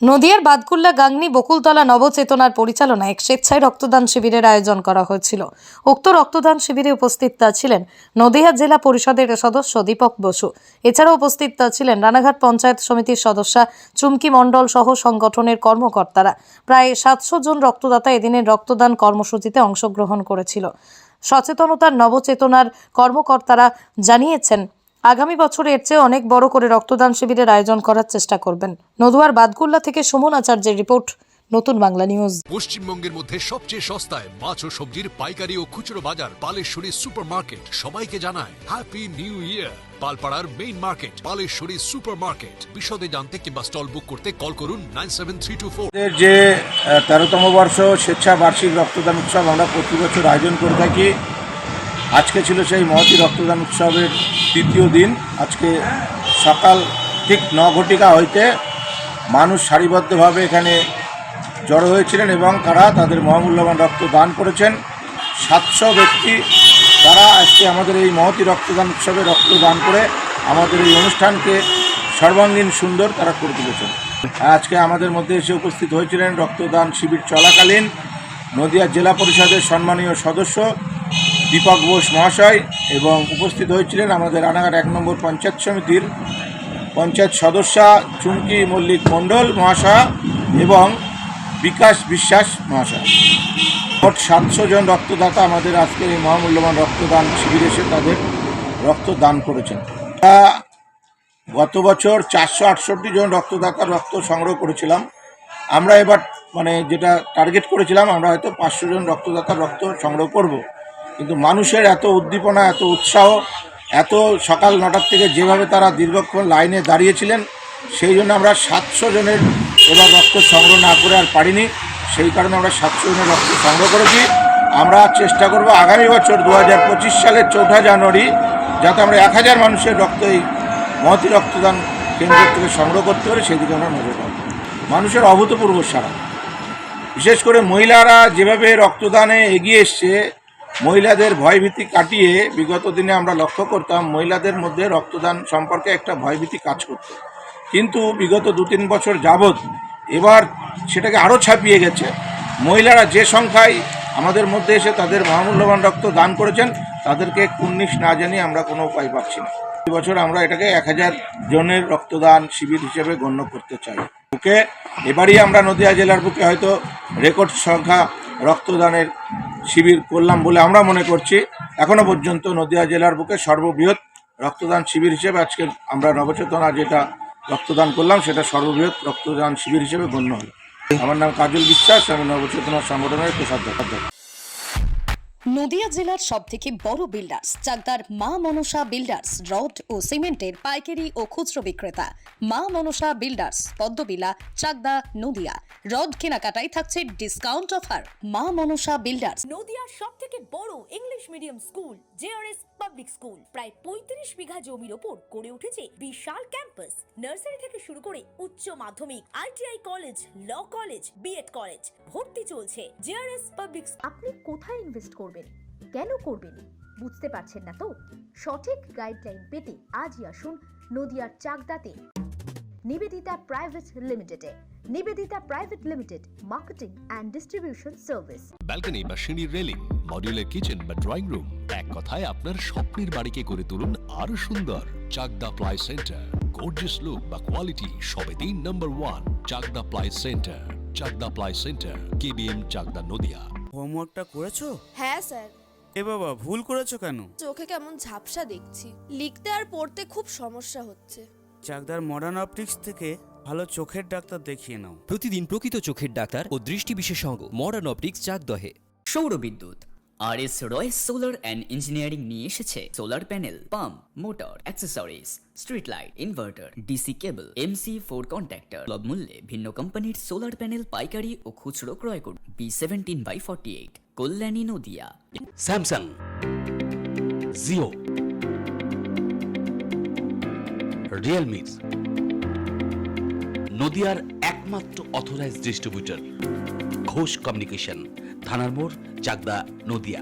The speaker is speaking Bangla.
নদিয়ার বাদকুল্লা গাংনী বকুলতলা নবচেতনার পরিচালনায় এক স্বেচ্ছায় রক্তদান শিবিরের আয়োজন করা হয়েছিল। উক্ত রক্তদান শিবিরে উপস্থিত ছিলেন নদিয়া জেলা পরিষদের সদস্য দীপক বসু। এছাড়াও উপস্থিত ছিলেন রানাঘাট পঞ্চায়েত সমিতির সদস্যা চুমকি মণ্ডল সহ সংগঠনের কর্মকর্তারা। প্রায় 700 জন রক্তদাতা এদিনের রক্তদান কর্মসূচিতে অংশগ্রহণ করেছিল। সচেতনতার নবচেতনার কর্মকর্তারা জানিয়েছেন, আগামী বছর এর চেয়ে অনেক বড় করে রক্তদান শিবিরের আয়োজন করার চেষ্টা করবেন। নদুয়ার বাদকুল্লা থেকে সুমন আচার্যের রিপোর্ট, নতুন বাংলা নিউজ। পশ্চিমবঙ্গের মধ্যে সবচেয়ে সস্তায় মাছ ও সবজির পাইকারি ও খুচরো বাজার পালেশ্বরী সুপার মার্কেট সবাইকে জানায় হ্যাপি নিউ ইয়ার। পালপাড়ার main market Paleshwari super market. বিশদে জানতে কিংবা স্টল বুক করতে কল করুন 97324। যে 13তম বর্ষ স্বেচ্ছা বার্ষিক রক্তদান উৎসব আমরা প্রতি বছর আয়োজন করে থাকি। আজকে ছিল সেই মহতী রক্তদান উৎসবের তৃতীয় দিন। আজকে সকাল ঠিক 9 ঘটিকা হইতে মানুষ সারিবদ্ধভাবে এখানে জড়ো হয়েছিলেন এবং তারা তাদের মহামূল্যবান রক্ত দান করেছেন। 700 ব্যক্তি তারা আজকে আমাদের এই মহতী রক্তদান উৎসবে রক্তদান করে আমাদের এই অনুষ্ঠানকে সর্বাঙ্গীন সুন্দর তারা করে তুলেছেন। আজকে আমাদের মধ্যে এসে উপস্থিত হয়েছিলেন রক্তদান শিবির চলাকালীন নদিয়া জেলা পরিষদের সম্মানীয় সদস্য দীপক বোস মহাশয় এবং উপস্থিত হয়েছিলেন আমাদের রানাঘাট 1 নম্বর পঞ্চায়েত সমিতির পঞ্চায়েত সদস্যা চুমকি মল্লিক মণ্ডল মহাশয় এবং বিকাশ বিশ্বাস মহাশয়। মোট 700 জন রক্তদাতা আমাদের আজকের এই মহামূল্যবান রক্তদান শিবিরে এসে তাদের রক্তদান করেছেন। গত বছর 468 জন রক্তদাতার রক্ত সংগ্রহ করেছিলাম। আমরা এবার যেটা টার্গেট করেছিলাম, আমরা হয়তো 500 জন রক্তদাতার রক্ত সংগ্রহ করব। কিন্তু মানুষের এত উদ্দীপনা, এত উৎসাহ, এত সকাল 9টার থেকে যেভাবে তারা দীর্ঘক্ষণ লাইনে দাঁড়িয়েছিলেন, সেই জন্য আমরা 700 জনের এবার রক্ত সংগ্রহ না করে আর পারিনি। সেই কারণে আমরা 700 জনের রক্ত সংগ্রহ করেছি। আমরা চেষ্টা করব আগামী বছর 2025 সালের 4 জানুয়ারি যাতে আমরা 1000 মানুষের রক্ত এই মহতী রক্তদান কেন্দ্র থেকে সংগ্রহ করতে পারি, সেদিকে আমরা নজর রাখব। মানুষের অভূতপূর্ব সাড়া, বিশেষ করে মহিলারা যেভাবে রক্তদানে এগিয়ে এসছে, মহিলাদের ভয়ভীতি কাটিয়ে বিগত দিনে আমরা লক্ষ্য করতাম মহিলাদের মধ্যে রক্তদান সম্পর্কে একটা ভয়ভীতি কাজ করত, কিন্তু বিগত 2-3 বছর যাবৎ এবার সেটাকে আরও ছাপিয়ে গেছে। মহিলারা যে সংখ্যায় আমাদের মধ্যে এসে তাদের মহামূল্যবান রক্ত দান করেছেন, তাদেরকে কুর্নিশ না জানিয়ে আমরা কোনো উপায় পাচ্ছি না। এই বছর আমরা এটাকে 1000 জনের রক্তদান শিবির হিসেবে গণ্য করতে চাই। বুকে এবারই আমরা নদিয়া জেলার বুকে হয়তো রেকর্ড সংখ্যা রক্তদানের শিবির করলাম বলে আমরা মনে করছি। এখনও পর্যন্ত নদিয়া জেলার বুকে সর্ববৃহৎ রক্তদান শিবির হিসেবে আজকে আমরা নবচেতনা যেটা রক্তদান করলাম, সেটা সর্ববৃহৎ রক্তদান শিবির হিসেবে গণ্য হল। আমার নাম কাজল বিশ্বাস, আমি নবচেতনা সংগঠনের কোষাধ্যক্ষ। নদিয়া জেলার সবথেকে বড় বিল্ডার্স চাকদার মা মনসা বিল্ডার্স রড ও সিমেন্টের পাইকারি ও খুচরো বিক্রেতা। মা মনসা বিল্ডার্স, পদ্মবিলা, চাকদা, নদিয়া। রড কেনাকাটায় থাকছে ডিসকাউন্ট অফার। মা মনসা বিল্ডার্স। নদিয়ার সবথেকে বড় English medium school JRS public school প্রায় 35 বিঘা জমির ওপর গড়ে উঠেছে বিশাল ক্যাম্পাস। নার্সারি থেকে শুরু করে উচ্চ মাধ্যমিক, ITI college, law college, BEd college ভর্তি চলছে। JRS public. আপনি কোথায় ইনভেস্ট করবেন, কেন করবেন বুঝতে পারছেন না তো? সঠিক গাইডলাইন পেতে আজই আসুন নদিয়ার চাকদাতে নিবেদিতা প্রাইভেট লিমিটেডে। Nivedita private limited, marketing and distribution service. Balcony বা সিঁড়ির রেলিং, মডিউলার কিচেন বা ড্রয়িং রুম, এক কথায় আপনার স্বপ্নের বাড়িকে করে তুলুন আরো সুন্দর। Chakdah ply centre, gorgeous look বা কোয়ালিটি সবে 3 নম্বর 1 Chakdah ply centre. Chakdah ply centre, KBM, Chakdah, Nadia. হোমওয়ার্কটা করেছো? হ্যাঁ স্যার। এ বাবা, ভুল করেছো কেন? চোখে কেমন ঝাপসা দেখছি, লিখতে আর পড়তে খুব সমস্যা হচ্ছে। চাকদার মডার্ন অপটিক্স থেকে ভালো চোখের ডাক্তার দেখিয়ে নাও। প্রতিদিন প্রকৃত চোখের ডাক্তার ও দৃষ্টি বিশেষজ্ঞ মডার্ন অপটিক্স চাকদহে। সৌর বিদ্যুৎ RS Royce solar and engineering নিয়ে এসেছে solar panel, pump, motor, accessories, street light, inverter, DC কেবল, MC4 কন্ট্যাক্টর। সুলভ মূল্যে ভিন্ন কোম্পানির সোলার প্যানেল পাইকারি ও খুচরো ক্রয় করুন। B17/48, Kalyani, Nadia. Samsung, Jio, Realme, নদিয়ার একমাত্র অথরাইজড ডিস্ট্রিবিউটর ঘোষ কমিউনিকেশন, থানার মোড়, চাকদা, নদিয়া।